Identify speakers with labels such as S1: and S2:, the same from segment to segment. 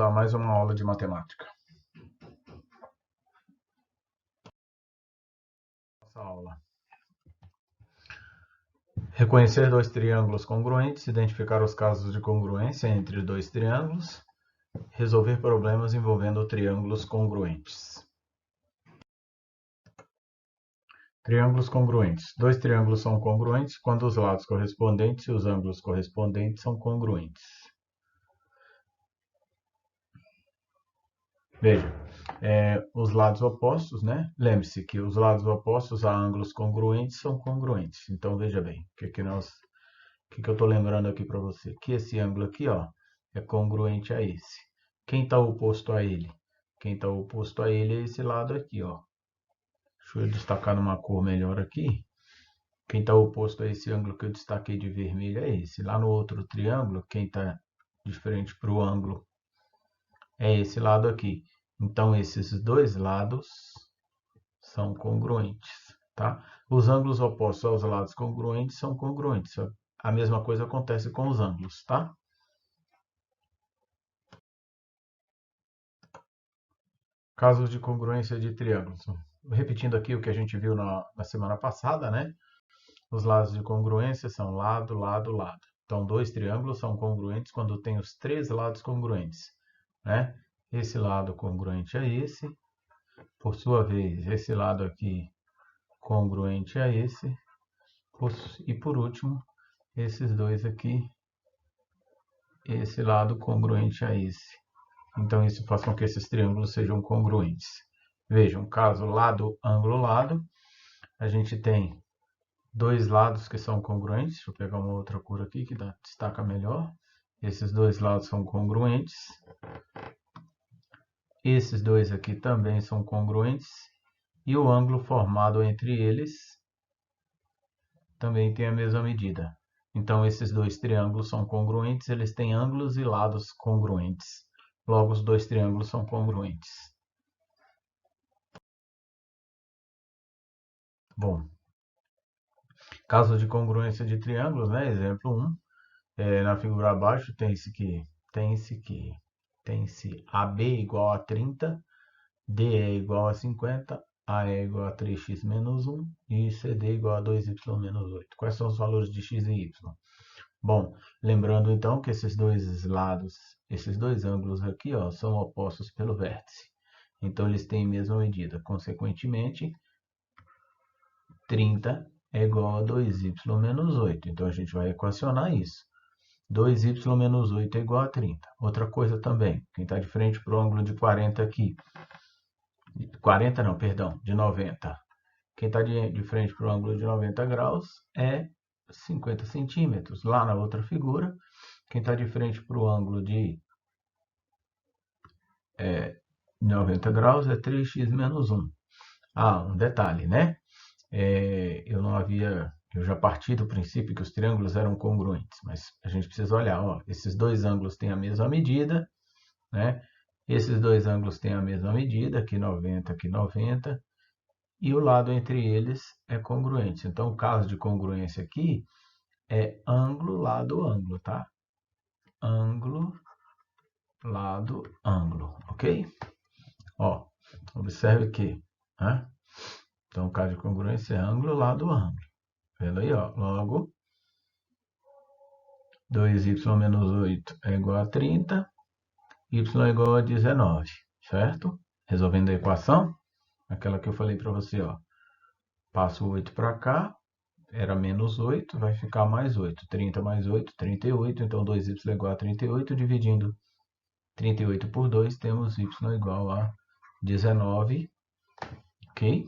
S1: a mais uma aula de matemática. Nossa aula. Reconhecer dois triângulos congruentes, identificar os casos de congruência entre dois triângulos, resolver problemas envolvendo triângulos congruentes. Triângulos congruentes. Dois triângulos são congruentes quando os lados correspondentes e os ângulos correspondentes são congruentes. Veja, os lados opostos, né? Lembre-se que os lados opostos a ângulos congruentes são congruentes. Então, veja bem, o que eu estou lembrando aqui para você? Que esse ângulo aqui, ó, é congruente a esse. Quem está oposto a ele? Quem está oposto a ele é esse lado aqui, ó. Deixa eu destacar numa cor melhor aqui. Quem está oposto a esse ângulo que eu destaquei de vermelho é esse. Lá no outro triângulo, quem está de frente para o ângulo é esse lado aqui. Então, esses dois lados são congruentes, tá? Os ângulos opostos aos lados congruentes são congruentes. A mesma coisa acontece com os ângulos, tá? Casos de congruência de triângulos. Repetindo aqui o que a gente viu na semana passada, né? Os lados de congruência são lado, lado, lado. Então, dois triângulos são congruentes quando tem os três lados congruentes, né? Esse lado congruente a esse. Por sua vez, esse lado aqui congruente a esse. E por último, esses dois aqui, esse lado congruente a esse. Então, isso faz com que esses triângulos sejam congruentes. Vejam, caso lado, ângulo, lado, a gente tem dois lados que são congruentes. Deixa eu pegar uma outra cor aqui que destaca melhor. Esses dois lados são congruentes. Esses dois aqui também são congruentes. E o ângulo formado entre eles também tem a mesma medida. Então, esses dois triângulos são congruentes, eles têm ângulos e lados congruentes. Logo, os dois triângulos são congruentes. Bom, caso de congruência de triângulos, né? Exemplo 1. Na figura abaixo tem-se AB igual a 30, DE igual a 50, AE igual a 3x menos 1 e CD igual a 2y menos 8. Quais são os valores de x e y? Bom, lembrando então que esses dois lados, esses dois ângulos aqui, ó, são opostos pelo vértice. Então, eles têm a mesma medida. Consequentemente, 30 é igual a 2y menos 8. Então, a gente vai equacionar isso. 2y menos 8 é igual a 30. Outra coisa também, quem está de frente para o ângulo de 40 aqui. 40 não, perdão, de 90. Quem está de frente para o ângulo de 90 graus é 50 centímetros. Lá na outra figura, quem está de frente para o ângulo de 90 graus é 3x menos 1. Um detalhe, né? Eu já parti do princípio que os triângulos eram congruentes, mas a gente precisa olhar, ó, esses dois ângulos têm a mesma medida, né? Esses dois ângulos têm a mesma medida, aqui 90, aqui 90, e o lado entre eles é congruente. Então, o caso de congruência aqui é ângulo, lado, ângulo, tá? Ângulo, lado, ângulo, ok? Ó, observe que, né? Então, o caso de congruência é ângulo, lado, ângulo. Vendo aí, ó, logo, 2y menos 8 é igual a 30, y é igual a 19, certo? Resolvendo a equação, aquela que eu falei para você, ó. Passo o 8 para cá, era menos 8, vai ficar mais 8. 30 mais 8, 38. Então, 2y é igual a 38. Dividindo 38 por 2, temos y igual a 19. Ok?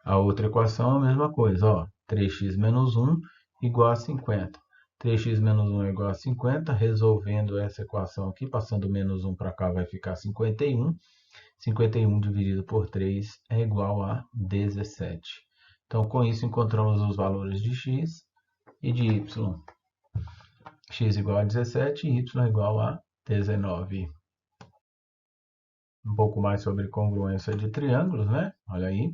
S1: A outra equação é a mesma coisa. Ó, 3x menos 1 igual a 50. 3x menos 1 é igual a 50. Resolvendo essa equação aqui, passando menos 1 para cá, vai ficar 51. 51 dividido por 3 é igual a 17. Então, com isso, encontramos os valores de x e de y. X igual a 17 e y igual a 19. Um pouco mais sobre congruência de triângulos, né? Olha aí.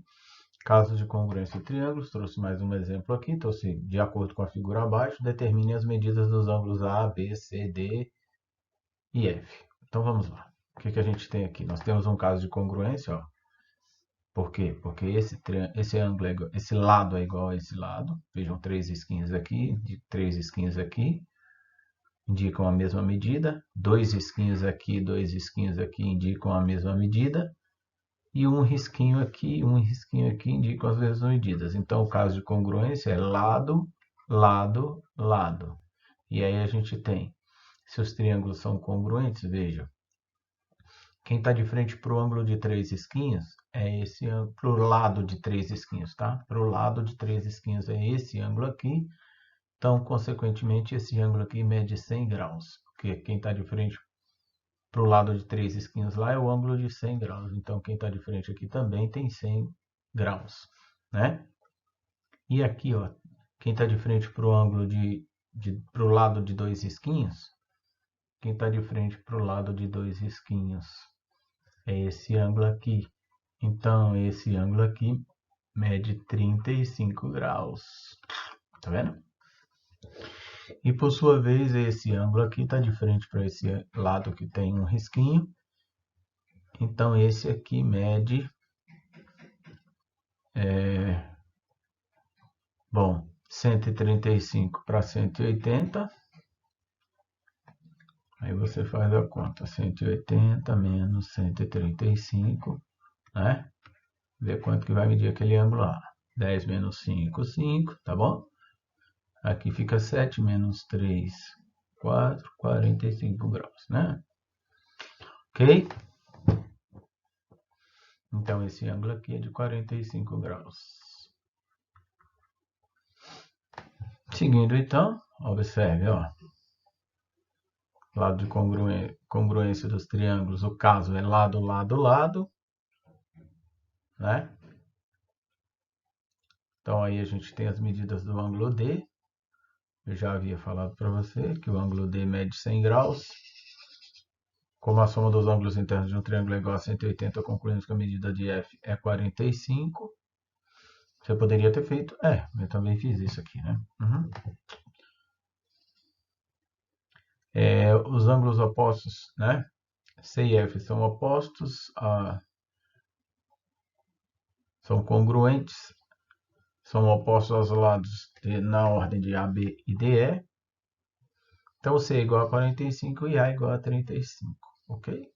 S1: Caso de congruência de triângulos, trouxe mais um exemplo aqui. Então, de acordo com a figura abaixo, determine as medidas dos ângulos A, B, C, D e F. Então, vamos lá. O que a gente tem aqui? Nós temos um caso de congruência, ó. Por quê? Porque esse ângulo esse lado é igual a esse lado. Vejam, 3 esquinas aqui, 3 esquinas aqui, indicam a mesma medida. 2 esquinas aqui, 2 esquinas aqui indicam a mesma medida. E um risquinho aqui indicam as mesmas medidas. Então, o caso de congruência é lado, lado, lado. E aí a gente tem, se os triângulos são congruentes, veja, quem está de frente para o ângulo de 3 esquinhos é esse ângulo, para o lado de 3 esquinhos, tá? Para o lado de 3 esquinhos é esse ângulo aqui. Então, consequentemente, esse ângulo aqui mede 100 graus. Porque quem está de frente para o lado de 3 esquinas lá é o ângulo de 100 graus. Então, quem está de frente aqui também tem 100 graus, né? E aqui, ó, quem está de frente para o ângulo para o lado de 2 risquinhos, quem está de frente para o lado de 2 risquinhos é esse ângulo aqui. Então, esse ângulo aqui mede 35 graus. Tá vendo? E por sua vez, esse ângulo aqui está de frente para esse lado que tem um risquinho. Então, esse aqui mede, bom, 135 para 180. Aí você faz a conta, 180 menos 135, né? Vê quanto que vai medir aquele ângulo lá. 10 menos 5, 5, tá bom? Aqui fica 7 menos 3, 4, 45 graus, né? Ok? Então, esse ângulo aqui é de 45 graus. Seguindo, então, observe, ó. Lado de congruência dos triângulos, o caso é lado, lado, lado, né? Então, aí a gente tem as medidas do ângulo D. Eu já havia falado para você que o ângulo D mede 100 graus. Como a soma dos ângulos internos de um triângulo é igual a 180, concluímos que a medida de F é 45. Você poderia ter feito... eu também fiz isso aqui, né? Os ângulos opostos, né? C e F são opostos, são congruentes, são opostos aos lados na ordem de AB e DE. Então, C é igual a 45 e A é igual a 35, ok?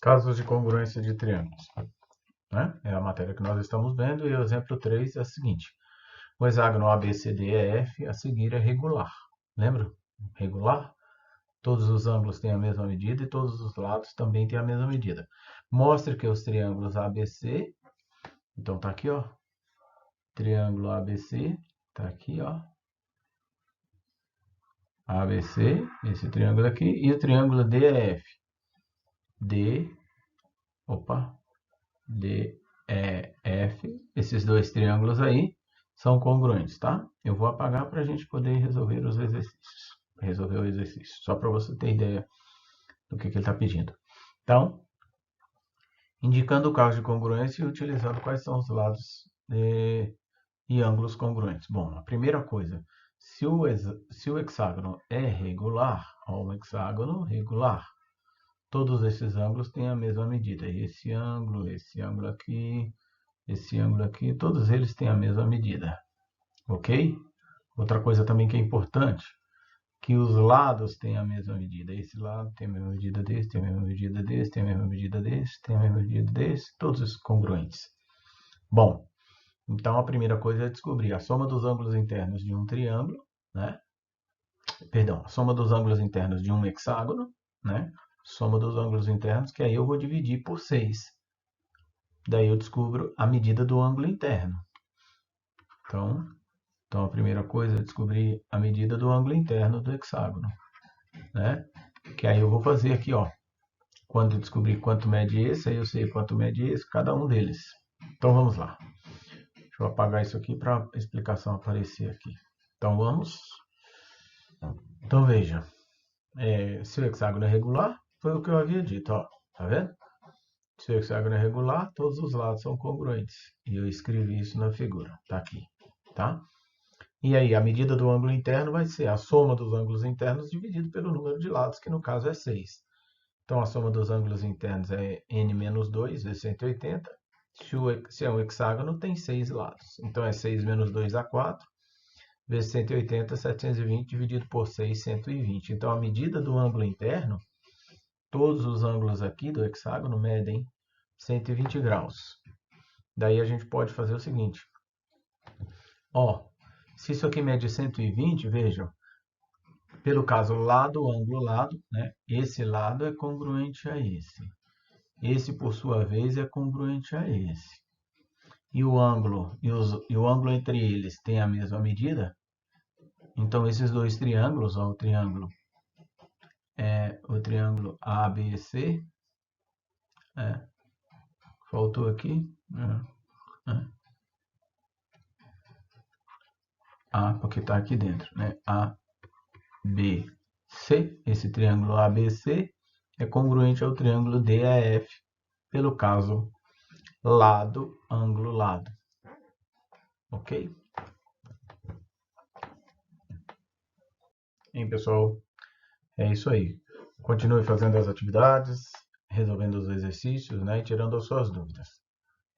S1: Casos de congruência de triângulos, né? É a matéria que nós estamos vendo e o exemplo 3 é o seguinte. O hexágono ABCDEF a seguir é regular. Lembra? Regular? Todos os ângulos têm a mesma medida e todos os lados também têm a mesma medida. Mostre que os triângulos ABC, então tá aqui, ó. Triângulo ABC, tá aqui, ó. ABC, esse triângulo aqui, e o triângulo DEF. DEF, esses dois triângulos aí são congruentes, tá? Eu vou apagar para a gente poder resolver os exercícios. Resolver o exercício, só para você ter ideia do que ele está pedindo. Então, indicando o caso de congruência e utilizando quais são os lados e ângulos congruentes. Bom, a primeira coisa, se o hexágono é regular, ó, um hexágono regular, todos esses ângulos têm a mesma medida. Esse ângulo aqui, todos eles têm a mesma medida. Ok? Outra coisa também que é importante, que os lados têm a mesma medida. Esse lado tem a mesma medida desse, tem a mesma medida desse, tem a mesma medida desse, tem a mesma medida desse, todos congruentes. Bom, então a primeira coisa é descobrir a soma dos ângulos internos de um triângulo, né? Perdão, a soma dos ângulos internos de um hexágono, né? Soma dos ângulos internos, que aí eu vou dividir por 6. Daí eu descubro a medida do ângulo interno. Então a primeira coisa é descobrir a medida do ângulo interno do hexágono, né? Que aí eu vou fazer aqui, ó. Quando eu descobrir quanto mede esse, aí eu sei quanto mede esse, cada um deles. Então vamos lá. Deixa eu apagar isso aqui para a explicação aparecer aqui. Então vamos. Então veja. Se o hexágono é regular, foi o que eu havia dito, ó. Tá vendo? Se o hexágono é regular, todos os lados são congruentes. E eu escrevi isso na figura, tá aqui, tá? E aí, a medida do ângulo interno vai ser a soma dos ângulos internos dividido pelo número de lados, que no caso é 6. Então, a soma dos ângulos internos é n menos 2 vezes 180. Se é um hexágono, tem 6 lados. Então, é 6 menos 2 dá 4, vezes 180, 720, dividido por 6, 120. Então, a medida do ângulo interno, todos os ângulos aqui do hexágono medem 120 graus. Daí, a gente pode fazer o seguinte. Ó, se isso aqui mede 120, vejam, pelo caso lado, ângulo, lado, né? Esse lado é congruente a esse. Esse, por sua vez, é congruente a esse. E o ângulo, e o ângulo entre eles tem a mesma medida? Então, esses dois triângulos, ó, o triângulo ABC, faltou aqui, porque está aqui dentro, né? ABC, esse triângulo ABC é congruente ao triângulo DAF, pelo caso lado, ângulo, lado. Ok? Hein, pessoal? É isso aí. Continue fazendo as atividades, resolvendo os exercícios, né, e tirando as suas dúvidas.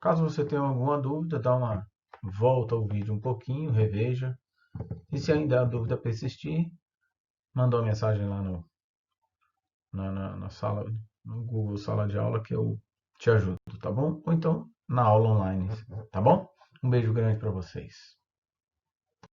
S1: Caso você tenha alguma dúvida, dá uma volta ao vídeo um pouquinho, reveja. E se ainda a dúvida persistir, manda uma mensagem lá na sala, no Google Sala de Aula, que eu te ajudo, tá bom? Ou então na aula online, tá bom? Um beijo grande para vocês.